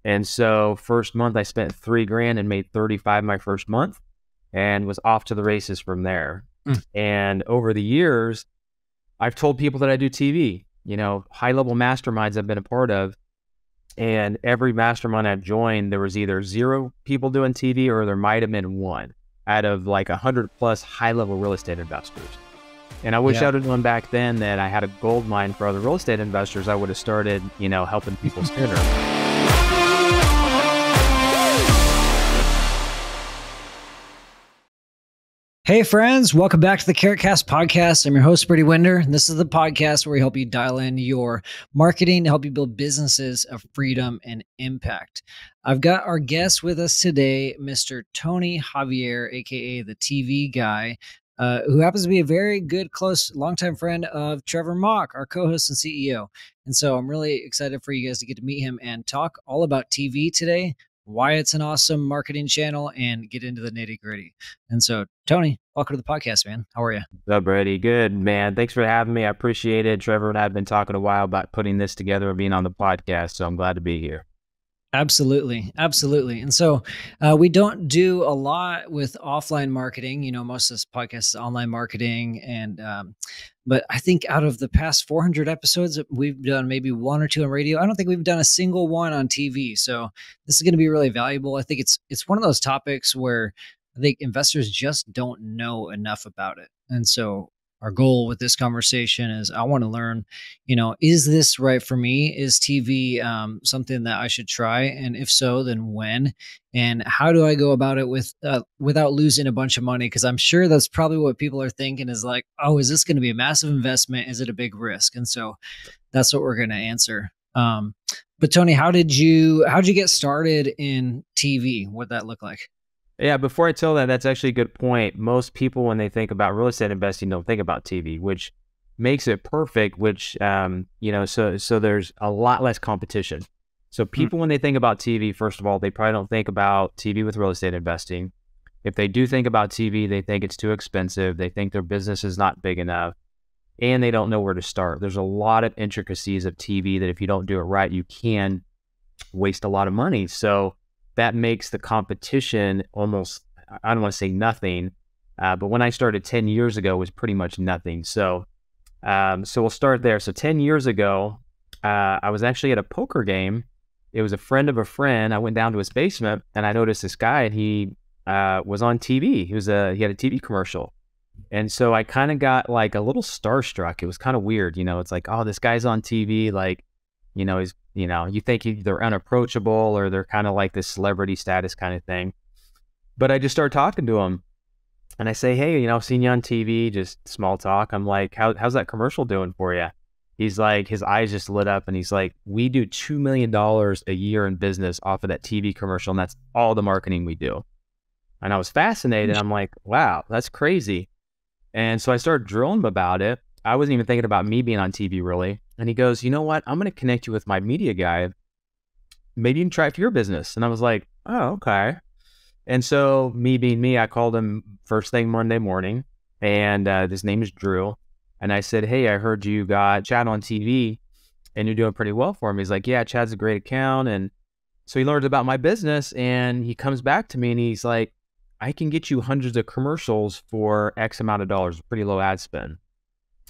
And so first month I spent 3 grand and made 35 my first month and was off to the races from there. Mm. And over the years, I've told people that I do TV, high level masterminds I've been a part of. And every mastermind I've joined, there was either 0 people doing TV or there might have been 1 out of like 100 plus high level real estate investors. And I wish I would have known back then that I had a gold mine for other real estate investors. I would have started, helping people sooner. Hey friends, welcome back to the CarrotCast podcast. I'm your host, Brady Winder, and this is the podcast where we help you dial in your marketing to help you build businesses of freedom and impact. I've got our guest with us today, Mr. Tony Javier, aka the TV guy, who happens to be a very good, close, longtime friend of Trevor Mock, our co-host and CEO. And so I'm really excited for you guys to get to meet him and talk all about TV today, why it's an awesome marketing channel, and get into the nitty gritty. And so, Tony, welcome to the podcast, man. How are you? What's up, Brady? Good, man. Thanks for having me. I appreciate it. Trevor and I have been talking a while about putting this together and being on the podcast, so I'm glad to be here. Absolutely. Absolutely. And so we don't do a lot with offline marketing. Most of this podcast is online marketing. But I think out of the past 400 episodes, we've done maybe 1 or 2 on radio. I don't think we've done a single one on TV. So this is going to be really valuable. I think it's one of those topics where I think investors just don't know enough about it. And so our goal with this conversation is I want to learn, is this right for me? Is TV something that I should try? And if so, then when? And how do I go about it without losing a bunch of money? Because I'm sure that's probably what people are thinking is like, oh, is this going to be a massive investment? Is it a big risk? And so that's what we're going to answer. But Tony, how'd you get started in TV? What'd that look like? Yeah, before I tell that, that's actually a good point. Most people, when they think about real estate investing, don't think about TV, which makes it perfect, which, so there's a lot less competition. So people, when they think about TV, first of all, they probably don't think about TV with real estate investing. If they do think about TV, they think it's too expensive. They think their business is not big enough, and they don't know where to start. There's a lot of intricacies of TV that if you don't do it right, you can waste a lot of money. So that makes the competition almost, I don't want to say nothing, but when I started 10 years ago, it was pretty much nothing. So we'll start there. So 10 years ago, I was actually at a poker game. It was a friend of a friend. I went down to his basement and I noticed this guy, and he was on TV. He had a TV commercial. And so I kind of got like a little starstruck. It was kind of weird. It's like, oh, this guy's on TV. Like, he's, you think they're unapproachable or they're kind of like this celebrity status kind of thing. But I just started talking to him and I say, hey, I've seen you on TV, just small talk. I'm like, how's that commercial doing for you? He's like, his eyes just lit up and he's like, we do $2 million a year in business off of that TV commercial. And that's all the marketing we do. And I was fascinated. I'm like, wow, that's crazy. And so I started drilling him about it. I wasn't even thinking about me being on TV really. And he goes, you know what? I'm going to connect you with my media guy. Maybe you can try it for your business. And I was like, oh, okay. And so me being me, I called him first thing Monday morning, and his name is Drew. And I said, hey, I heard you got Chad on TV and you're doing pretty well for him. He's like, yeah, Chad's a great account. And so he learned about my business and he comes back to me and he's like, I can get you hundreds of commercials for X amount of dollars, pretty low ad spend.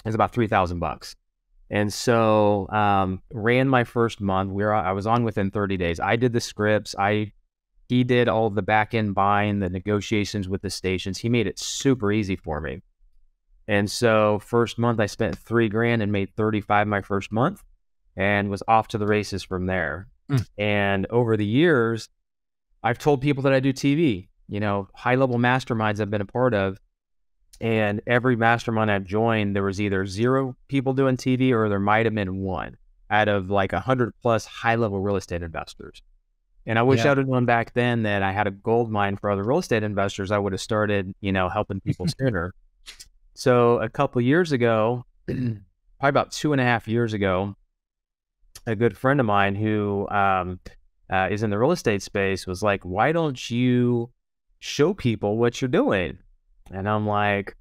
It's about $3,000. And so ran my first month. I was on within 30 days. I did the scripts. He did all of the back end buying, the negotiations with the stations. He made it super easy for me. And so first month I spent 3 grand and made 35 my first month and was off to the races from there. And over the years, I've told people that I do TV, high level masterminds I've been a part of. And every mastermind I've joined, there was either 0 people doing TV or there might have been 1 out of like 100 plus high level real estate investors. And I wish I would have known back then that I had a gold mine for other real estate investors. I would have started, helping people sooner. So a couple years ago, probably about 2.5 years ago, a good friend of mine who is in the real estate space was like, why don't you show people what you're doing? And I'm like,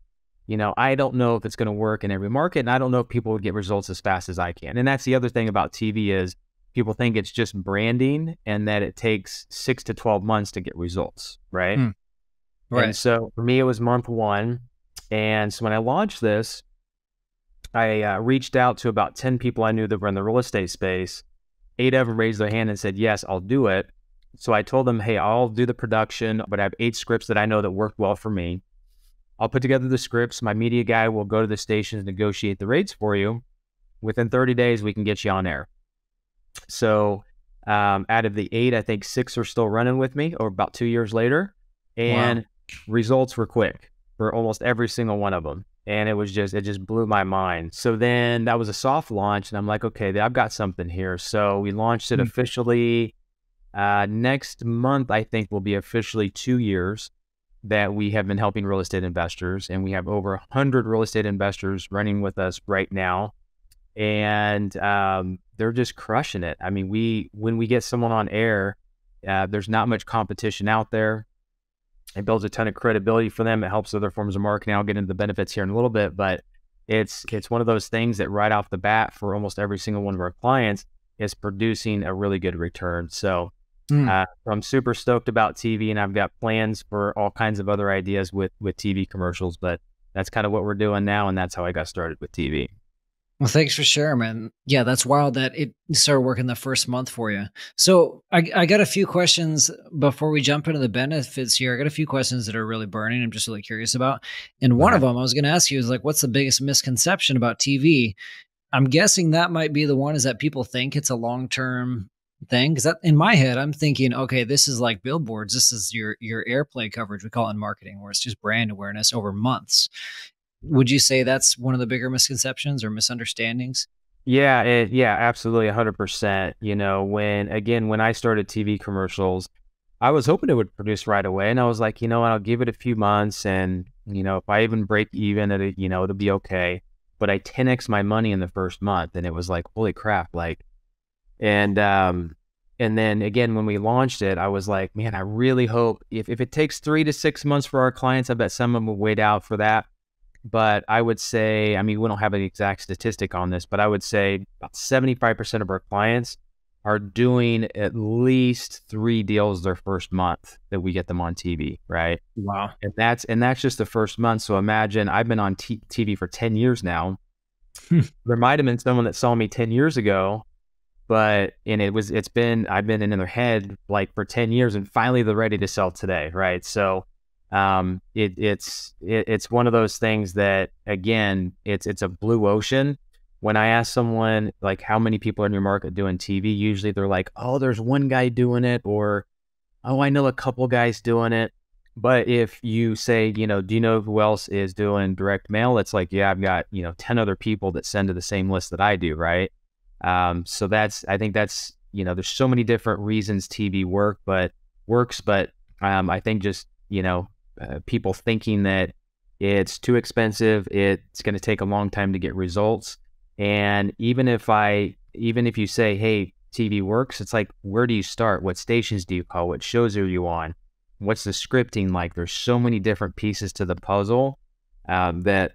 I don't know if it's going to work in every market, and I don't know if people would get results as fast as I can. And that's the other thing about TV is people think it's just branding and that it takes 6 to 12 months to get results, right? Mm, And right. so for me, it was month one. And so when I launched this, I reached out to about 10 people I knew that were in the real estate space. 8 of them raised their hand and said, yes, I'll do it. So I told them, hey, I'll do the production, but I have 8 scripts that I know that work well for me. I'll put together the scripts. My media guy will go to the stations, negotiate the rates for you. Within 30 days, we can get you on air. So out of the 8, I think 6 are still running with me, or about 2 years later. Wow. And results were quick for almost every single one of them. And it just blew my mind. So then that was a soft launch. And I'm like, okay, I've got something here. So we launched it Mm. officially next month. I think will be officially 2 years that we have been helping real estate investors. And we have over 100 real estate investors running with us right now. And they're just crushing it. I mean, when we get someone on air, there's not much competition out there. It builds a ton of credibility for them. It helps other forms of marketing. I'll get into the benefits here in a little bit, but it's one of those things that right off the bat for almost every single one of our clients is producing a really good return. So Mm. I'm super stoked about TV, and I've got plans for all kinds of other ideas with TV commercials, but that's kind of what we're doing now, and that's how I got started with TV. Well, thanks for sharing, man. Yeah, that's wild that it started working the first month for you. So I got a few questions before we jump into the benefits here. I got a few questions that are really burning. I'm just really curious about. And one of Okay. them I was going to ask you is like, what's the biggest misconception about TV? I'm guessing that might be the one is that people think it's a long-term thing. Cause that in my head, I'm thinking, okay, this is like billboards. This is your airplay coverage. We call it in marketing, where it's just brand awareness over months. Would you say that's one of the bigger misconceptions or misunderstandings? Yeah, absolutely, 100%. When I started TV commercials, I was hoping it would produce right away, and I was like, you know what, I'll give it a few months, and if I even break even, it'll be okay. But I 10x my money in the first month, and it was like, holy crap, like, and and then again when we launched it, I was like, man, I really hope if it takes 3 to 6 months for our clients, I bet some of them will wait out for that. But I would say, I mean, we don't have an exact statistic on this, but I would say about 75% of our clients are doing at least 3 deals their first month that we get them on TV, right? Wow. And that's just the first month. So imagine I've been on TV for 10 years now. There might have been someone that saw me 10 years ago, but I've been in their head like for 10 years, and finally they're ready to sell today, right? So it's one of those things that, again, it's a blue ocean. When I ask someone like how many people in your market doing TV, usually they're like, oh, there's one guy doing it, or oh, I know a couple guys doing it. But if you say, do you know who else is doing direct mail? It's like, yeah, I've got 10 other people that send to the same list that I do, right? So I think that's, there's so many different reasons TV works, but I think just, people thinking that it's too expensive, it's going to take a long time to get results. And even if you say, hey, TV works, it's like, where do you start? What stations do you call? What shows are you on? What's the scripting like? There's so many different pieces to the puzzle that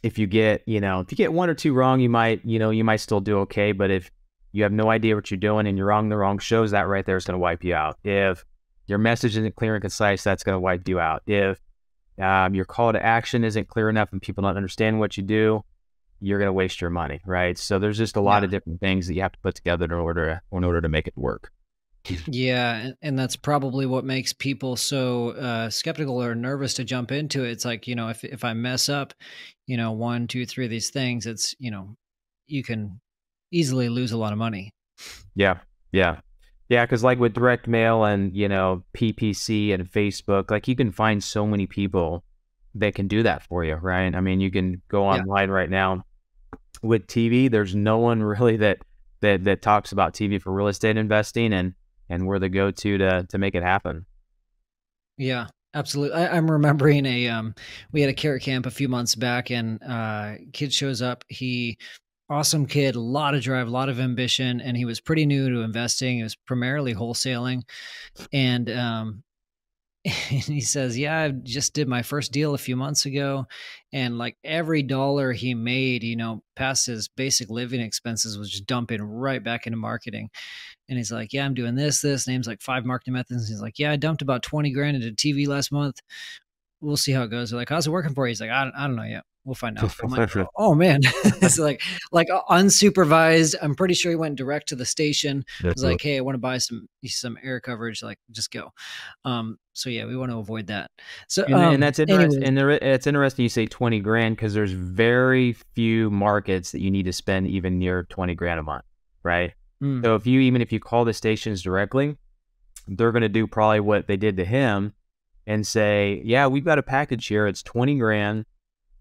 if you get, one or two wrong, you might still do okay. But if you have no idea what you're doing and you're on the wrong shows, that right there is going to wipe you out. If your message isn't clear and concise, that's going to wipe you out. If your call to action isn't clear enough and people don't understand what you do, you're going to waste your money, right? So there's just a lot Yeah. of different things that you have to put together in order to make it work. Yeah, and that's probably what makes people so skeptical or nervous to jump into it. It's like, if I mess up, one, two, three of these things, it's, you can easily lose a lot of money. Yeah, yeah, yeah. Because like with direct mail and PPC and Facebook, like you can find so many people that can do that for you, right? I mean, you can go Yeah. online right now. With TV, there's no one really that talks about TV for real estate investing, and we're the go-to to make it happen. Yeah, absolutely. I'm remembering we had a carrot camp a few months back, and kid shows up. Awesome kid, a lot of drive, a lot of ambition, and he was pretty new to investing. He was primarily wholesaling, and And he says, yeah, I just did my first deal a few months ago. And like every dollar he made, past his basic living expenses was just dumping right back into marketing. And he's like, yeah, I'm doing this, names like 5 marketing methods. He's like, yeah, I dumped about 20 grand into TV last month. We'll see how it goes. They're like, how's it working for you? He's like, I don't know yet. We'll find out. I'm like, oh man. It's like unsupervised. I'm pretty sure he went direct to the station. It was like, hey, I want to buy some air coverage. Like, just go. So yeah, we want to avoid that. So and that's interesting. anyways, And it's interesting you say 20 grand because there's very few markets that you need to spend even near 20 grand a month, right? So if you call the stations directly, they're going to do probably what they did to him and say, yeah, we've got a package here. It's 20 grand.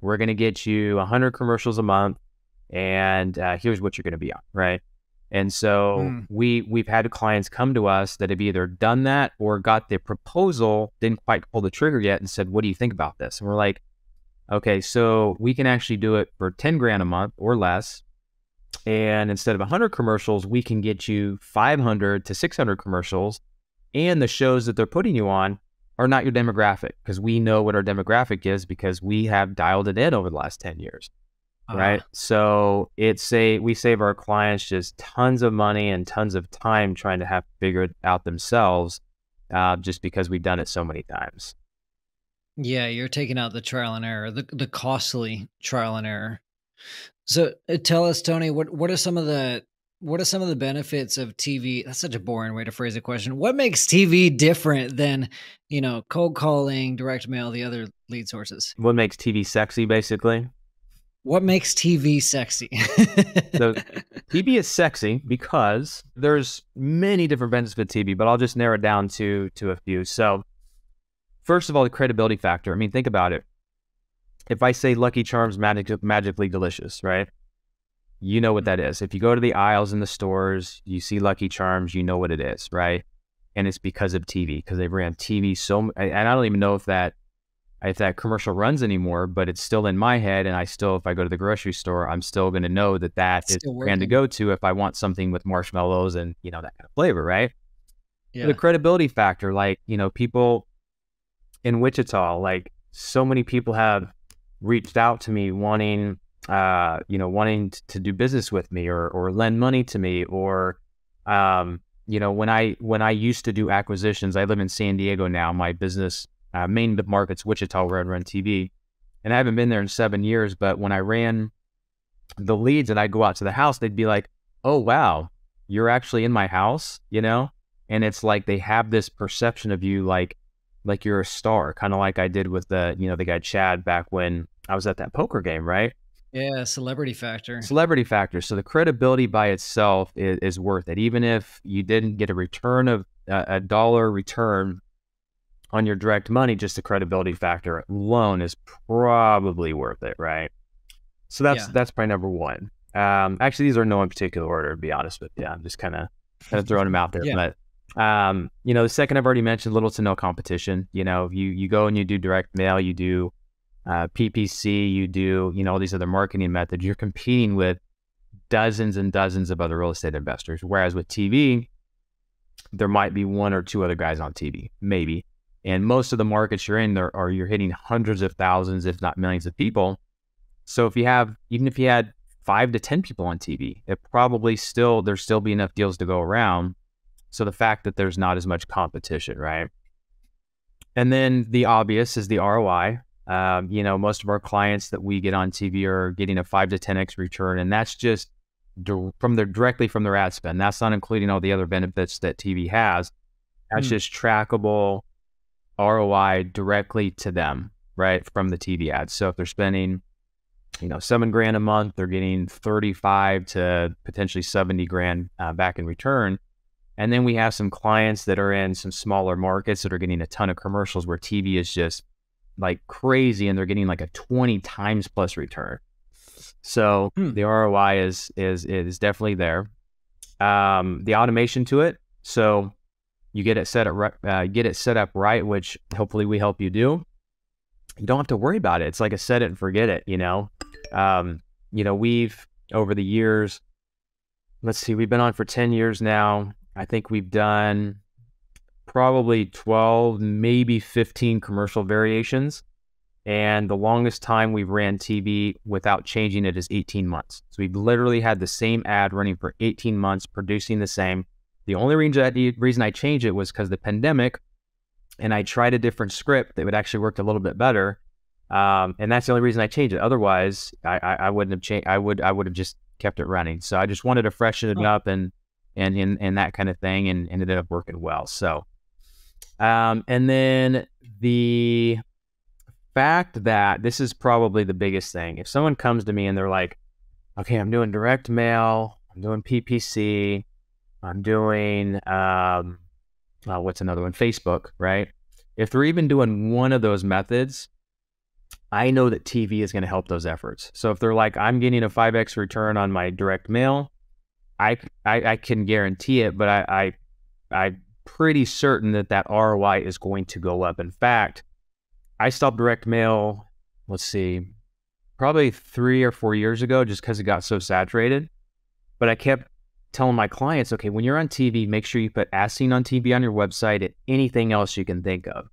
We're going to get you 100 commercials a month. And here's what you're going to be on, right? And so we've had clients come to us that have either done that or got the proposal, didn't quite pull the trigger yet, and said, what do you think about this? And we're like, okay, so we can actually do it for 10 grand a month or less. And instead of 100 commercials, we can get you 500 to 600 commercials. And the shows that they're putting you on are not your demographic, because we know what our demographic is because we have dialed it in over the last 10 years. Right. So we save our clients just tons of money and tons of time trying to have to figure it out themselves, just because we've done it so many times. Yeah, you're taking out the trial and error, the costly trial and error. So tell us, Tony, what are some of the benefits of TV? That's such a boring way to phrase a question. What makes TV different than, cold calling, direct mail, the other lead sources? What makes TV sexy, basically? What makes TV sexy? So TV is sexy because there's many different benefits with TV, but I'll just narrow it down to a few. So first of all, the credibility factor. I mean, think about it. If I say Lucky Charms magically delicious, right? You know what that is. If you go to the aisles in the stores, you see Lucky Charms, you know what it is, right? And it's because of TV, because they ran TV and I don't even know if that commercial runs anymore, but it's still in my head. And if I go to the grocery store, I'm still going to know that is the brand to go to if I want something with marshmallows and, that kind of flavor, right? Yeah. The credibility factor, like, people in Wichita, like so many people have reached out to me wanting to do business with me or lend money to me, or, when I used to do acquisitions, I live in San Diego now, my business, main market's Wichita, where I run TV, and I haven't been there in 7 years, but when I ran the leads and I'd go out to the house, they'd be like, oh, wow, you're actually in my house, and it's like, they have this perception of you, like you're a star, kind of like I did with the guy Chad back when I was at that poker game, right? Yeah, celebrity factor. So the credibility by itself is worth it. Even if you didn't get a return of a dollar return on your direct money, just the credibility factor alone is probably worth it, right? So that's probably number one. Actually, these are no in particular order, to be honest with you. I'm just kind of throwing them out there. Yeah. But the second I've already mentioned, little to no competition. You go and you do direct mail, you do PPC, you do, all these other marketing methods. You're competing with dozens and dozens of other real estate investors. Whereas with TV, there might be one or two other guys on TV, maybe. And most of the markets you're in, you're hitting hundreds of thousands, if not millions of people. So even if you had 5 to 10 people on TV, there'll still be enough deals to go around. So the fact that there's not as much competition, right? And then the obvious is the ROI. Most of our clients that we get on TV are getting a 5 to 10x return, and that's just directly from their ad spend. That's not including all the other benefits that TV has. That's just trackable ROI directly to them, right, from the TV ads. So if they're spending, $7 grand a month, they're getting 35 to potentially 70 grand back in return. And then we have some clients that are in some smaller markets that are getting a ton of commercials where TV is just like crazy, and they're getting like a 20 times plus return. So the ROI is definitely there. The automation to it, so you get it set up right, which hopefully we help you do. You don't have to worry about it. It's like a set it and forget it. We've over the years, we've been on for 10 years now. I think we've done probably 12, maybe 15 commercial variations. And the longest time we've ran TV without changing it is 18 months. So we've literally had the same ad running for 18 months, producing the same. The only reason I changed it was because of the pandemic, and I tried a different script that would actually work a little bit better. And that's the only reason I changed it. Otherwise, I wouldn't have changed. I would have just kept it running. So I just wanted to freshen it up and that kind of thing, and ended up working well. So, and then the fact that this is probably the biggest thing. If someone comes to me and they're like, okay, I'm doing direct mail, I'm doing PPC, I'm doing, what's another one? Facebook, right? If they're even doing one of those methods, I know that TV is going to help those efforts. So if they're like, I'm getting a 5x return on my direct mail, I can guarantee it, but I'm pretty certain that ROI is going to go up. In fact, I stopped direct mail, let's see, probably 3 or 4 years ago, just because it got so saturated. But I kept telling my clients, okay, when you're on TV, make sure you put as seen on TV on your website and anything else you can think of.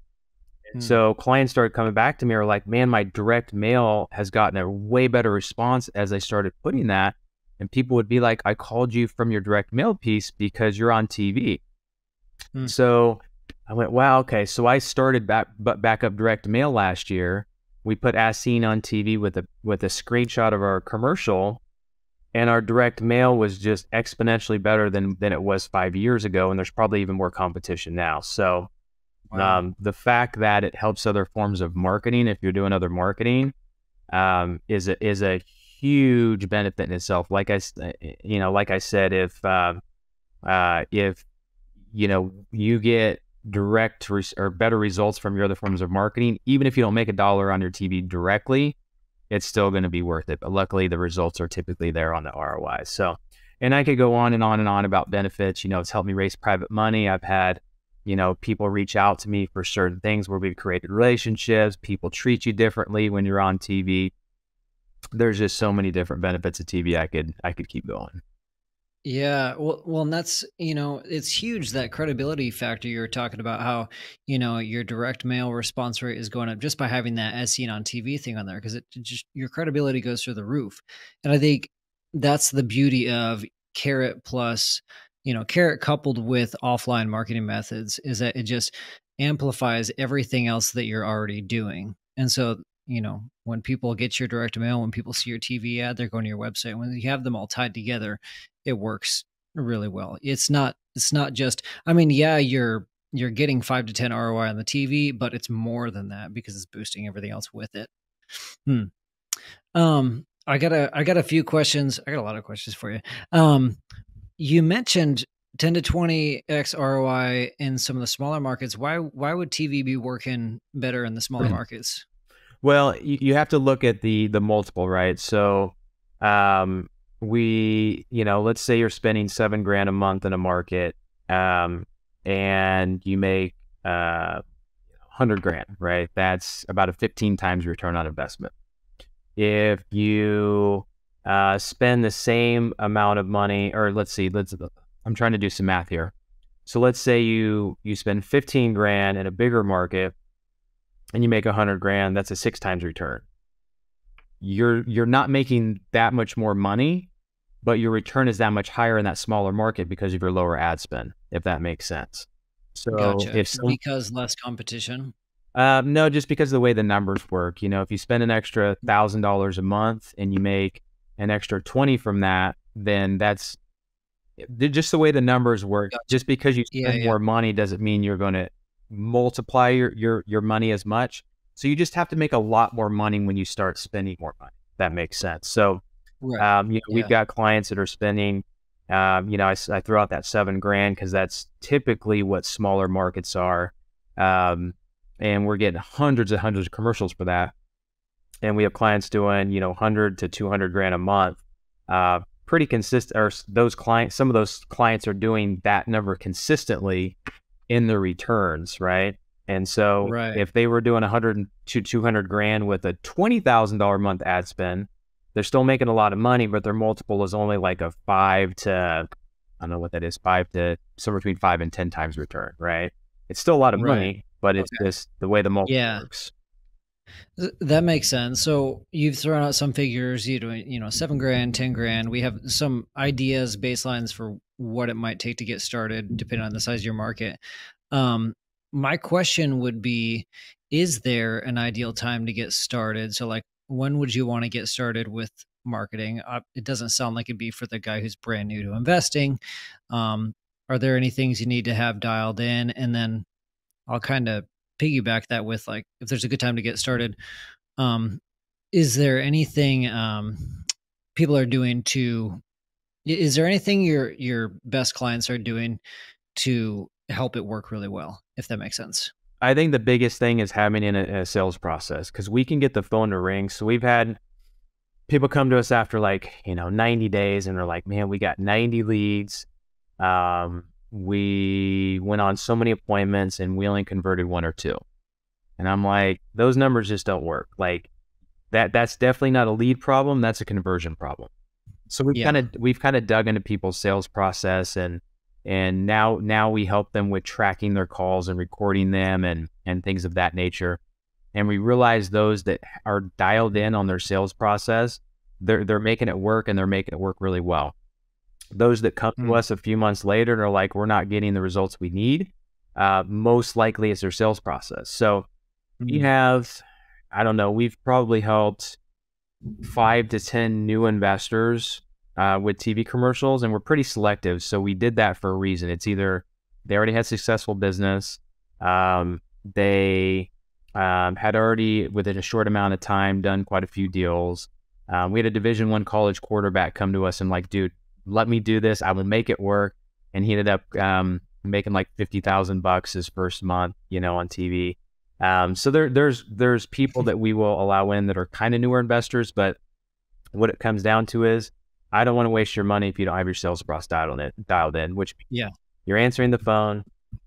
So clients started coming back to me, are like, man, my direct mail has gotten a way better response as I started putting that. And people would be like, I called you from your direct mail piece because you're on TV. So I went, wow, okay. So I started back up direct mail last year. We put as seen on TV with a screenshot of our commercial, and our direct mail was just exponentially better than it was 5 years ago. And there's probably even more competition now. So the fact that it helps other forms of marketing, if you're doing other marketing, is a huge benefit in itself. Like I said, if you get direct or better results from your other forms of marketing, even if you don't make $1 on your TV directly, it's still going to be worth it. But luckily, the results are typically there on the ROI. So, and I could go on and on and on about benefits. It's helped me raise private money. I've had, people reach out to me for certain things where we've created relationships. People treat you differently when you're on TV. There's just so many different benefits of TV. I could keep going. Yeah, well, and that's, it's huge, that credibility factor you're talking about, how, your direct mail response rate is going up just by having that as seen on TV thing on there, because it just, your credibility goes through the roof. And I think that's the beauty of Carrot plus, Carrot coupled with offline marketing methods, is that it just amplifies everything else that you're already doing. And so, when people get your direct mail, when people see your TV ad, they're going to your website. When you have them all tied together, it works really well. It's not just, yeah, you're getting 5 to 10 ROI on the TV, but it's more than that because it's boosting everything else with it. I got a few questions. I got a lot of questions for you. You mentioned 10 to 20x ROI in some of the smaller markets. Why would TV be working better in the smaller markets? Well, you have to look at the multiple, right? So, let's say you're spending $7,000 a month in a market, and you make $100,000, right? That's about a 15 times return on investment. If you spend the same amount of money, or I'm trying to do some math here. So let's say you spend $15,000 in a bigger market, and you make $100,000, that's a 6 times return. You're not making that much more money, but your return is that much higher in that smaller market because of your lower ad spend, if that makes sense. So gotcha. Because less competition? No, just because of the way the numbers work. If you spend an extra $1,000 a month and you make an extra 20 from that, then that's just the way the numbers work. Gotcha. Just because you spend more money doesn't mean you're going to multiply your money as much. So you just have to make a lot more money when you start spending more money. That makes sense. So, we've got clients that are spending, I throw out that $7,000 because that's typically what smaller markets are. And we're getting hundreds and hundreds of commercials for that. And we have clients doing, 100 to 200,000 a month. Pretty consistent, or some of those clients are doing that number consistently in the returns, right? And so if they were doing 100 to 200,000 with a $20,000 a month ad spend, they're still making a lot of money, but their multiple is only like a 5 to, I don't know what that is, 5 to somewhere between 5 and 10 times return, right? It's still a lot of Right. money, but it's Okay. just the way the multiple Yeah. works. That makes sense. So you've thrown out some figures, 7 grand, 10 grand. We have some ideas, baselines for what it might take to get started, depending on the size of your market. Um, my question would be, is there an ideal time to get started? So like, when would you want to get started with marketing? It doesn't sound like it'd be for the guy who's brand new to investing. Um, are there any things you need to have dialed in? And then I'll kind of piggyback that with like, if there's a good time to get started, um, is there anything people are doing to? Is there anything your best clients are doing to help it work really well? If that makes sense. I think the biggest thing is having a sales process because we can get the phone to ring. So we've had people come to us after 90 days and they're like, man, we got 90 leads. We went on so many appointments and we only converted one or two. And I'm like, those numbers just don't work. Like that's definitely not a lead problem. That's a conversion problem. So Yeah. we've kind of dug into people's sales process and now we help them with tracking their calls and recording them and things of that nature. And we realize those that are dialed in on their sales process, they're making it work and they're making it work really well. Those that come to Mm, us a few months later and are like, we're not getting the results we need, most likely it's their sales process. So we mm, have, I don't know, we've probably helped 5 to 10 new investors with TV commercials, and we're pretty selective. So we did that for a reason. It's either they already had successful business, they had already within a short amount of time done quite a few deals. We had a Division I college quarterback come to us and like, dude, let me do this. I will make it work. And he ended up making like $50,000 his first month, on TV. So there's people that we will allow in that are kind of newer investors, but what it comes down to is I don't want to waste your money if you don't have your sales process dialed in, which yeah. you're answering the phone,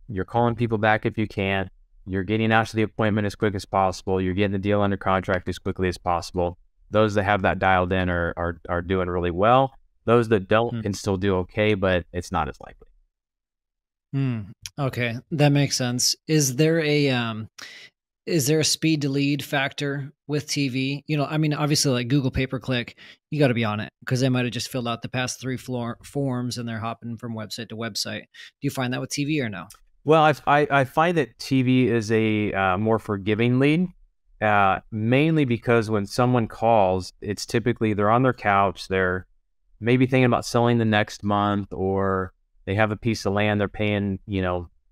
you're calling people back if you can, you're getting out to the appointment as quick as possible, you're getting the deal under contract as quickly as possible. Those that have that dialed in are doing really well. Those that don't Mm, can still do okay, but it's not as likely. mm. Okay, that makes sense. Is there a speed to lead factor with TV? I mean, obviously, like Google pay per click, you got to be on it because they might have just filled out the past three forms and they're hopping from website to website. Do you find that with TV or no? Well, I find that TV is a more forgiving lead, mainly because when someone calls, it's typically they're on their couch, they're maybe thinking about selling the next month, or they have a piece of land they're paying,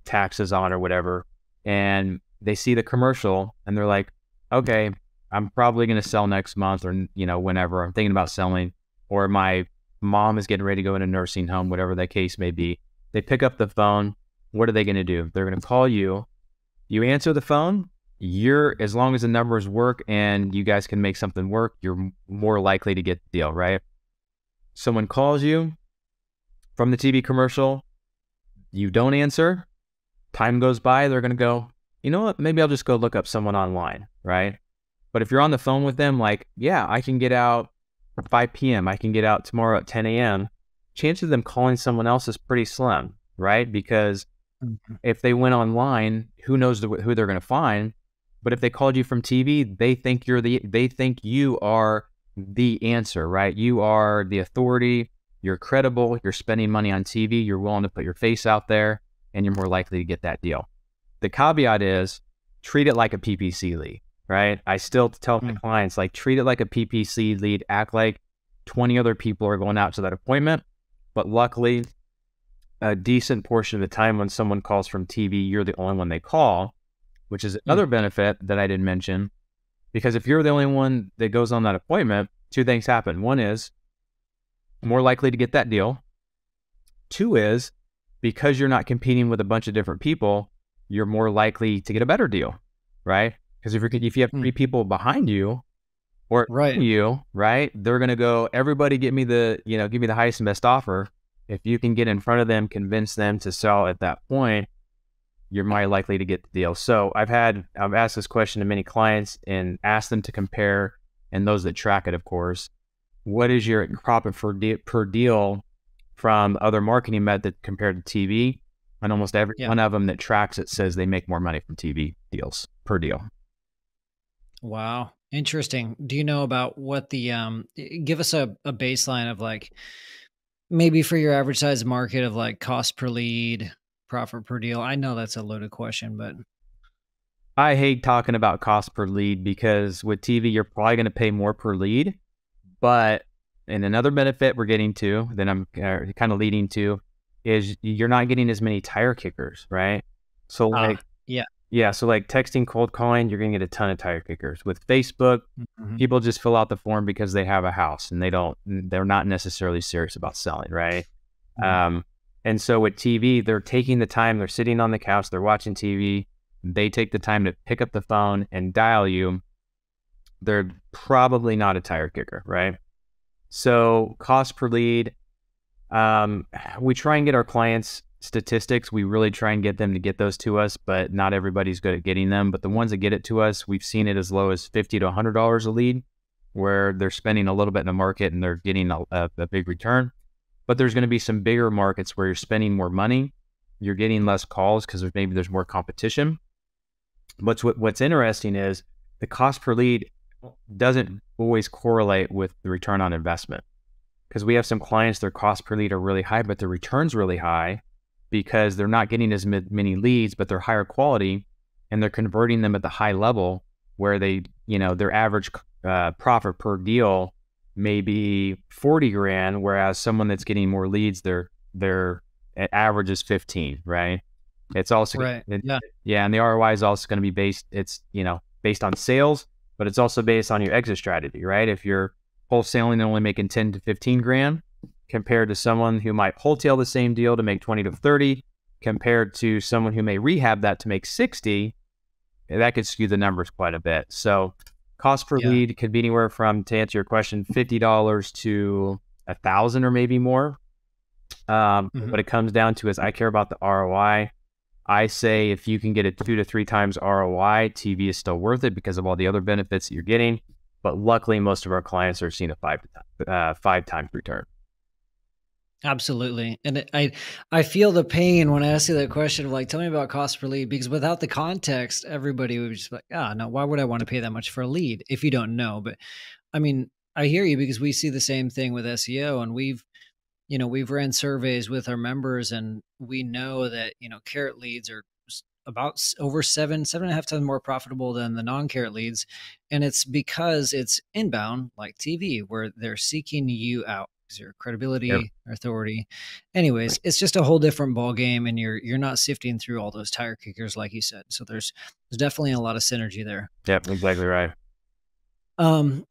taxes on or whatever, and they see the commercial and they're like, okay, I'm probably going to sell next month or, whenever I'm thinking about selling, or my mom is getting ready to go in a nursing home, whatever the case may be. They pick up the phone. What are they going to do? They're going to call you. You answer the phone. As long as the numbers work and you guys can make something work, you're more likely to get the deal, right? Someone calls you from the TV commercial, you don't answer, time goes by, they're going to go, you know what, maybe I'll just go look up someone online, right? But if you're on the phone with them, like, yeah, I can get out at 5 p.m., I can get out tomorrow at 10 a.m., chances of them calling someone else is pretty slim, right? Because Mhm. if they went online, who knows who they're going to find? But if they called you from TV, they think you are the answer, right? You are the authority. You're credible. You're spending money on TV. You're willing to put your face out there, and you're more likely to get that deal. The caveat is treat it like a PPC lead, right? I still tell my Mm, clients, like, treat it like a PPC lead. Act like 20 other people are going out to that appointment. But luckily, a decent portion of the time when someone calls from TV, you're the only one they call, which is mm, another benefit that I didn't mention. Because if you're the only one that goes on that appointment, two things happen. One is more likely to get that deal. Two is because you're not competing with a bunch of different people, you're more likely to get a better deal, right? Because if you have mm. three people behind you or Right. you, right, they're going to go, everybody give me the highest and best offer. If you can get in front of them, convince them to sell at that point, you're more likely to get the deal. So I've asked this question to many clients and asked them to compare, and those that track it, of course, what is your profit per deal from other marketing methods compared to TV? and almost every Yeah. one of them that tracks it says they make more money from TV deals per deal. Wow. Interesting. Do you know about what the give us a baseline of like maybe for your average size market of like cost per lead, profit per deal? I know that's a loaded question, but I hate talking about cost per lead because with TV, you're probably going to pay more per lead. But and another benefit we're getting to, that I'm kind of leading to, is you're not getting as many tire kickers, right? So like, yeah. yeah, so like texting cold calling, you're going to get a ton of tire kickers. With Facebook, Mhm. people just fill out the form because they have a house and they're not necessarily serious about selling, right? Mhm. Um, and so with TV, they're taking the time, they're sitting on the couch, they're watching TV, they take the time to pick up the phone and dial you. They're probably not a tire kicker, right? So cost per lead, we try and get our clients statistics. We really try and get them to get those to us, but not everybody's good at getting them. But the ones that get it to us, we've seen it as low as $50 to $100 a lead, where they're spending a little bit in the market and they're getting a big return. But there's going to be some bigger markets where you're spending more money, you're getting less calls because there's more competition. But what's interesting is the cost per lead doesn't always correlate with the return on investment, because we have some clients, their cost per lead are really high, but their return's really high because they're not getting as many leads, but they're higher quality and they're converting them at the high level where their average profit per deal may be 40 grand, whereas someone that's getting more leads, their average is 15, right? It's also, Right. Yeah. yeah, and the ROI is also going to be based on sales, but it's also based on your exit strategy, right? If you're wholesaling and only making 10 to 15 grand compared to someone who might wholesale the same deal to make 20 to 30, compared to someone who may rehab that to make 60, that could skew the numbers quite a bit. So cost per Yeah. lead could be anywhere from, to answer your question, $50 to $1,000 or maybe more. Mhm. What it comes down to is I care about the ROI. I say if you can get a 2 to 3 times ROI, TV is still worth it because of all the other benefits that you're getting. But luckily, most of our clients are seeing a five times return. Absolutely. And I feel the pain when I ask you that question of like, tell me about cost per lead, because without the context, everybody would just be like, no, why would I want to pay that much for a lead if you don't know? But I mean, I hear you because we see the same thing with SEO, and we've ran surveys with our members, and we know that, carrot leads are about over 7.5 times more profitable than the non-carrot leads. And it's because it's inbound like TV, where they're seeking you out because your Yep. credibility, authority. Anyways, it's just a whole different ball game, and you're not sifting through all those tire kickers, like you said. So there's definitely a lot of synergy there. Yep, exactly right. Um,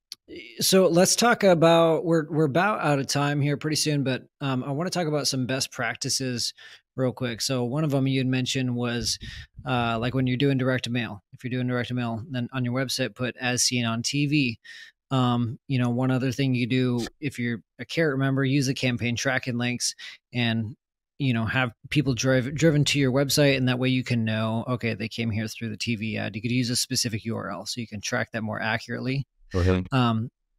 so let's talk about we're about out of time here pretty soon, but I want to talk about some best practices real quick. So one of them you had mentioned was like when you're doing direct to mail. If you're doing direct to mail, then on your website put as seen on TV. One other thing you do if you're a carrot member, use the campaign tracking links and have people driven to your website, and that way you can know, okay, they came here through the TV ad. You could use a specific URL so you can track that more accurately. Go ahead.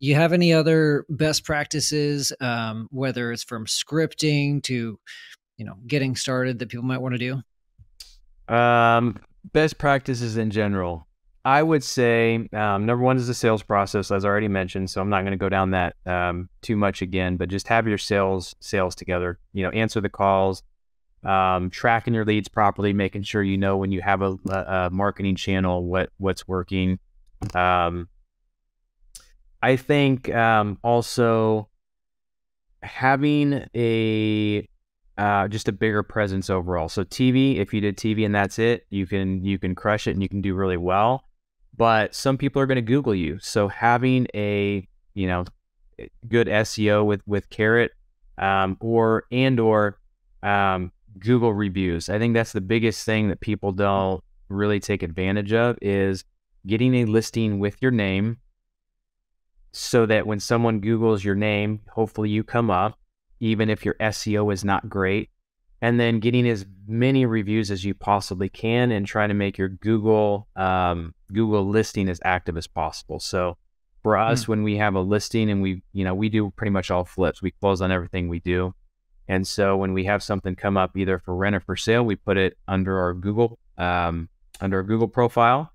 You have any other best practices, whether it's from scripting to, getting started, that people might want to do? Best practices in general. I would say number one is the sales process, as I already mentioned. So I'm not going to go down that too much again, but just have your sales together. Answer the calls, tracking your leads properly, making sure when you have a marketing channel what's working. I think also having just a bigger presence overall. So TV, if you did TV and that's it, you can crush it and you can do really well. But some people are going to Google you, so having a good SEO with Carrot or Google reviews. I think that's the biggest thing that people don't really take advantage of, is getting a listing with your name, so that when someone Googles your name, hopefully you come up, even if your SEO is not great, and then getting as many reviews as you possibly can and trying to make your Google listing as active as possible. So for us, when we have a listing and we do pretty much all flips, we close on everything we do. And so when we have something come up either for rent or for sale, we put it under our Google profile,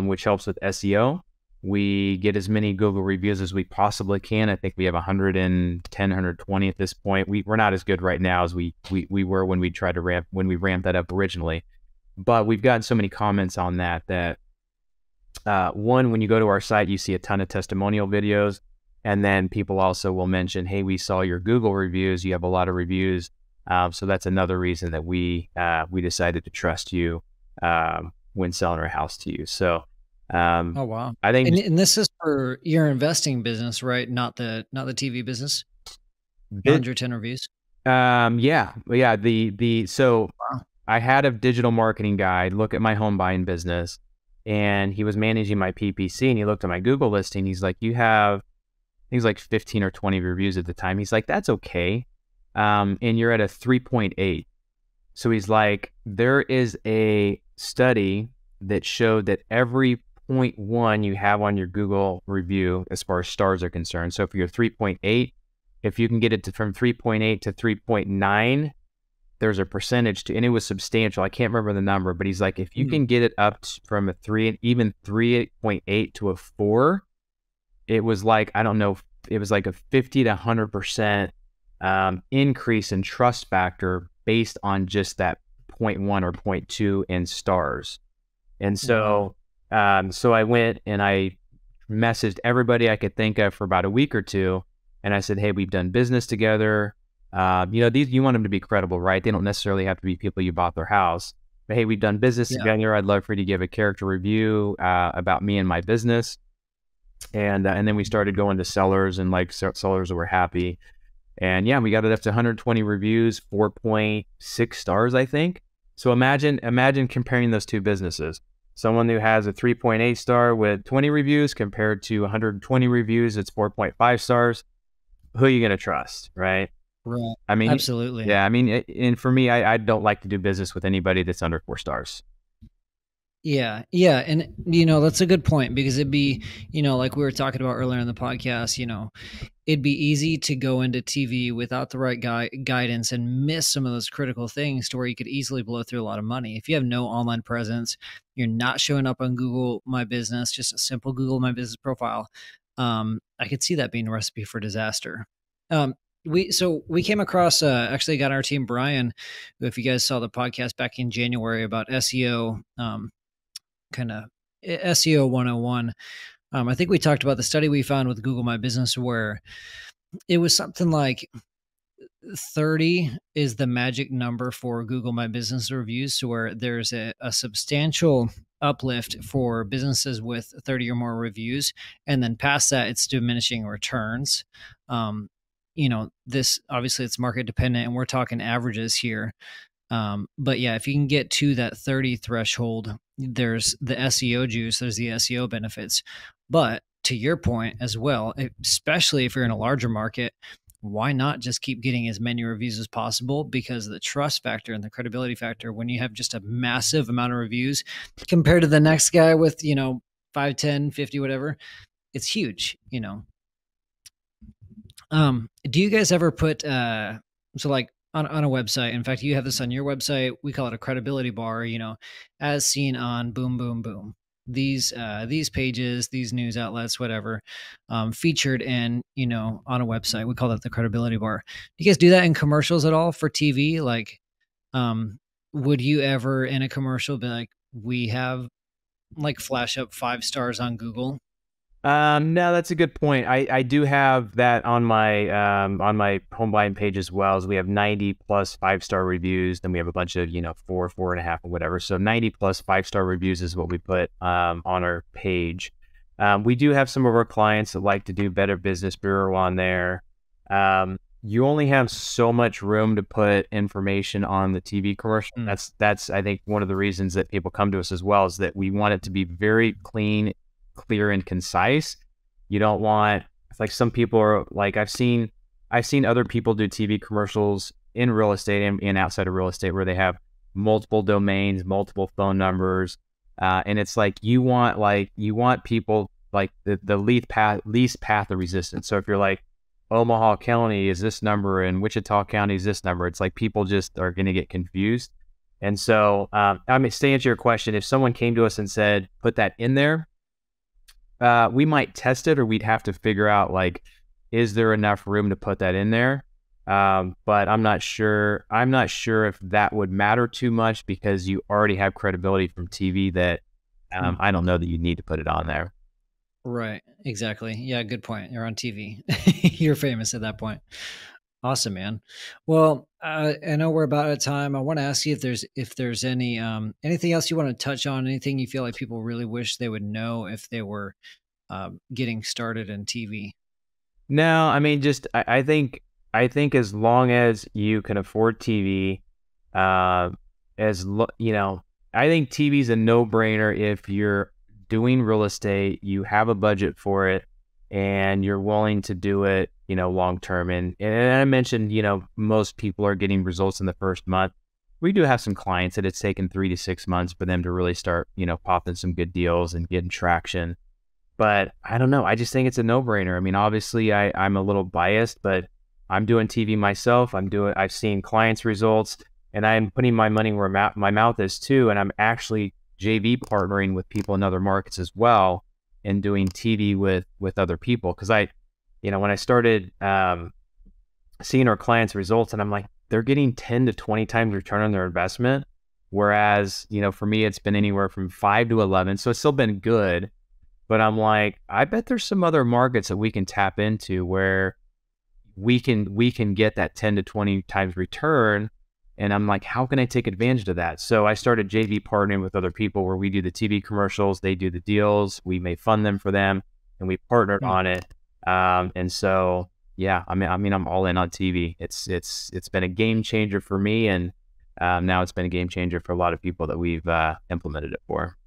which helps with SEO. We get as many Google reviews as we possibly can. I think we have 110, 120 at this point. We're not as good right now as we were when we ramped that up originally. But we've gotten so many comments on that one, when you go to our site, you see a ton of testimonial videos. And then people also will mention, hey, we saw your Google reviews. You have a lot of reviews. So that's another reason that we decided to trust you when selling our house to you. So Oh, wow. I think, And this is for your investing business, right? Not the TV business. bit, 110 reviews. yeah. So Wow. I had a digital marketing guy look at my home buying business, and he was managing my PPC, and he looked at my Google listing. He's like, you have, I think it was like 15 or 20 reviews at the time. He's like, that's okay. And you're at a 3.8. So he's like, there is a study that showed that every 0.1 you have on your Google review, as far as stars are concerned. So if you're 3.8, if you can get it from 3.8 to 3.9, there's a percentage to, and it was substantial. I can't remember the number, but he's like, if you can get it up from a 3, even 3.8 to a 4, it was like, I don't know, it was like a 50 to 100% increase in trust factor based on just that 0.1 or 0.2 in stars. And so, so I went and I messaged everybody I could think of for about a week or two. And I said, hey, we've done business together. You want them to be credible, right? They don't necessarily have to be people you bought their house. But hey, we've done business together. I'd love for you to give a character review about me and my business. And then we started going to sellers, and like sellers were happy. And yeah, we got it up to 120 reviews, 4.6 stars, I think. So imagine comparing those two businesses. Someone who has a 3.8 star with 20 reviews compared to 120 reviews, it's 4.5 stars. Who are you going to trust, right? Right. I mean, Absolutely. yeah, I mean, and for me, I don't like to do business with anybody that's under 4 stars. Yeah. Yeah. And, that's a good point, because it'd be, like we were talking about earlier in the podcast, it'd be easy to go into TV without the right guidance and miss some of those critical things to where you could easily blow through a lot of money. If you have no online presence, you're not showing up on Google My Business, just a simple Google My Business profile. I could see that being a recipe for disaster. We came across, actually got our team, Brian, who, if you guys saw the podcast back in January about SEO, kind of SEO 101. I think we talked about the study we found with Google My Business, where it was something like 30 is the magic number for Google My Business reviews, so where there's a substantial uplift for businesses with 30 or more reviews. And then past that, it's diminishing returns. This obviously it's market dependent, and we're talking averages here. But yeah, if you can get to that 30 threshold, there's the SEO juice, there's the SEO benefits. But to your point as well, especially if you're in a larger market, why not just keep getting as many reviews as possible? Because the trust factor and the credibility factor, when you have just a massive amount of reviews compared to the next guy with, 5, 10, 50, whatever, it's huge, Do you guys ever put, so like, on a website, in fact, you have this on your website, we call it a credibility bar, as seen on boom, boom, boom. These pages, these news outlets, whatever, featured in, on a website. We call that the credibility bar. Do you guys do that in commercials at all for TV? Like, would you ever in a commercial be like, we have, like, flash up 5 stars on Google? No, that's a good point. I do have that on my home buying page as well. As we have 90 plus 5-star reviews, then we have a bunch of 4, 4.5, or whatever. So 90 plus 5-star reviews is what we put on our page. We do have some of our clients that like to do Better Business Bureau on there. You only have so much room to put information on the TV commercial. That's I think one of the reasons that people come to us as well, is that we want it to be very clear and concise. You don't want, it's like some people are like, I've seen other people do TV commercials in real estate and outside of real estate where they have multiple domains, multiple phone numbers, and it's like you want people like the least path of resistance. So if you're like, Omaha County is this number and Wichita County is this number. It's like people just are going to get confused. And so, I mean, to answer your question, if someone came to us and said, put that in there, we might test it, or we'd have to figure out, like, is there enough room to put that in there? But I'm not sure. I'm not sure if that would matter too much, because you already have credibility from TV that I don't know that you need to put it on there. Right. Exactly. Yeah. Good point. You're on TV. You're famous at that point. Awesome, man. Well, I know we're about out of time. I want to ask you if there's any anything else you want to touch on, anything you feel like people really wish they would know if they were getting started in TV. No, I mean, just I think as long as you can afford TV, uh, you know, I think TV is a no-brainer if you're doing real estate, you have a budget for it, and you're willing to do it, you know, long term. And I mentioned, you know, most people are getting results in the first month. We do have some clients that it's taken 3 to 6 months for them to really start, you know, popping some good deals and getting traction. But I don't know. I just think it's a no-brainer. I mean, obviously, I'm a little biased, but I'm doing TV myself. I've seen clients' results, and I'm putting my money where my mouth is too. And I'm actually JV partnering with people in other markets as well, and doing TV with other people. Because you know, when I started seeing our clients' results, and I'm like, they're getting 10 to 20 times return on their investment. Whereas, you know, for me, it's been anywhere from 5 to 11. So it's still been good. But I'm like, I bet there's some other markets that we can tap into where we can get that 10 to 20 times return. And I'm like, how can I take advantage of that? So I started JV partnering with other people where we do the TV commercials, they do the deals, we may fund them for them, and we partnered on it. And so, yeah, I mean, I'm all in on TV. It's been a game changer for me, and now it's been a game changer for a lot of people that we've implemented it for.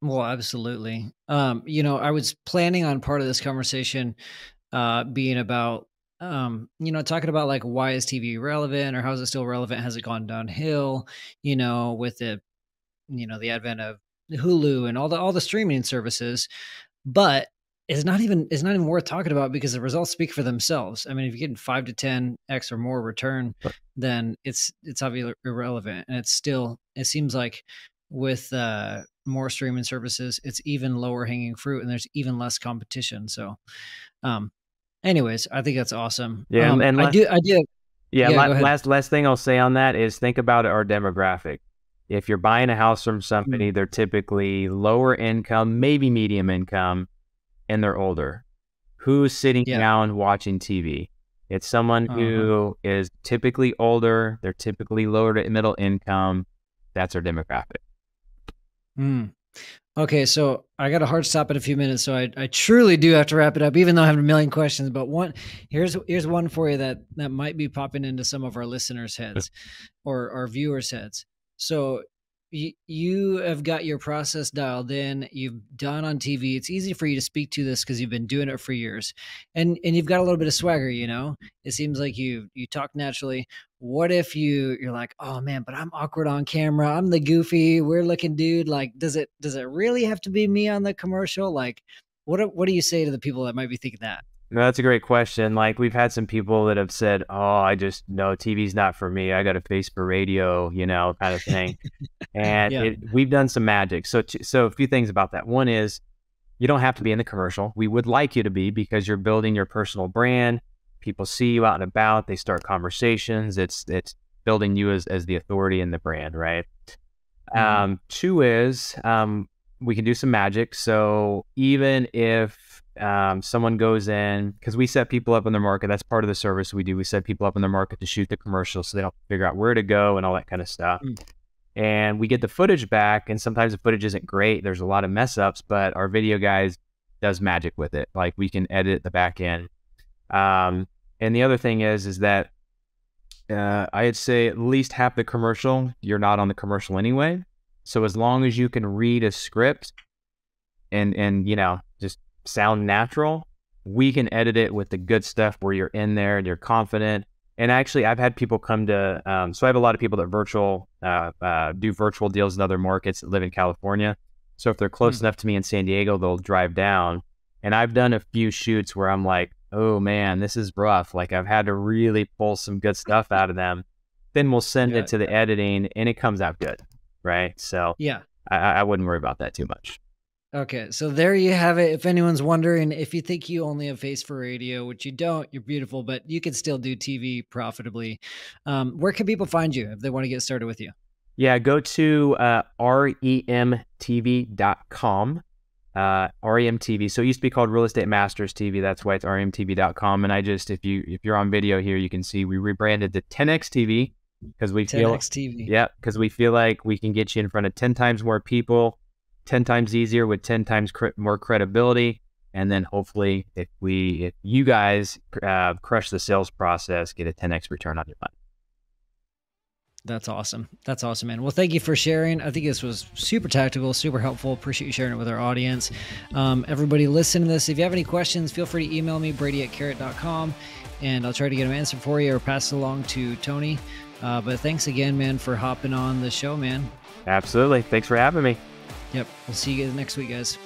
Well, absolutely. You know, I was planning on part of this conversation being about, you know, talking about like why is TV relevant, or how is it still relevant? Has it gone downhill? You know, with the the advent of Hulu and all the streaming services, but it's not even worth talking about because the results speak for themselves. I mean, if you're getting 5 to 10x or more return, then it's obviously irrelevant, and it seems like with more streaming services, it's even lower hanging fruit, and there's even less competition. So, um, anyways, I think that's awesome. Yeah, and I do. yeah, Yeah, go ahead. last thing I'll say on that is think about our demographic. If you're buying a house from Mm, somebody, they're typically lower income, maybe medium income, and they're older. Who's sitting yeah. down watching TV? It's someone Uh-huh. who is typically older, they're typically lower to middle income. That's our demographic. Mm. Okay, so I got a hard stop in a few minutes, so I truly do have to wrap it up, even though I have a million questions. But here's one for you that might be popping into some of our listeners' heads or our viewers' heads. So you have got your process dialed in. You've done on TV. It's easy for you to speak to this because you've been doing it for years, and you've got a little bit of swagger. You know, it seems like you talk naturally. What if you're like, oh man, but I'm awkward on camera. I'm the goofy, weird looking dude. Like, does it really have to be me on the commercial? Like, what do you say to the people that might be thinking that? No, that's a great question. Like, we've had some people that have said, "Oh, I just no, TV's not for me. I got a face for radio," you know, kind of thing. And Yeah. we've done some magic. So a few things about that. One is, you don't have to be in the commercial. We would like you to be, because you're building your personal brand. People see you out and about. They start conversations. It's building you as the authority in the brand, right? Hmm. Two is, we can do some magic. So even if someone goes in, because we set people up in their market, that's part of the service we do. We set people up in their market to shoot the commercial, so they don't figure out where to go and all that kind of stuff. And we get the footage back, and sometimes the footage isn't great. There's a lot of mess ups, but our video guys does magic with it. Like, we can edit the back end. And the other thing is that I'd say at least half the commercial, you're not on the commercial anyway. So as long as you can read a script and you know, just sound natural, we can edit it with the good stuff where you're in there and you're confident. And actually, I've had people come to, so I have a lot of people that do virtual deals in other markets that live in California. So if they're close enough to me in San Diego, they'll drive down. And I've done a few shoots where I'm like, oh man, this is rough. Like I've had to really pull some good stuff out of them. Then we'll send Yeah. it to the editing and it comes out good. Right. So Yeah. I wouldn't worry about that too much. Okay, so there you have it. If anyone's wondering, if you think you only have face for radio, which you don't, you're beautiful, but you can still do TV profitably. Where can people find you if they want to get started with you? Yeah, go to remtv.com. REMTV. So it used to be called Real Estate Masters TV. That's why it's remtv.com. And I just, if you're on video here, you can see we rebranded to 10X TV because we feel 10X TV. Yeah, because we feel like we can get you in front of 10 times more people, 10 times easier with 10 times more credibility. And then hopefully if you guys crush the sales process, get a 10X return on your money. That's awesome. That's awesome, man. Well, thank you for sharing. I think this was super tactical, super helpful. Appreciate you sharing it with our audience. Everybody listen to this. If you have any questions, feel free to email me, brady@carrot.com, and I'll try to get them answered for you or pass it along to Tony. But thanks again, man, for hopping on the show, man. Absolutely. Thanks for having me. Yep. We'll see you guys next week, guys.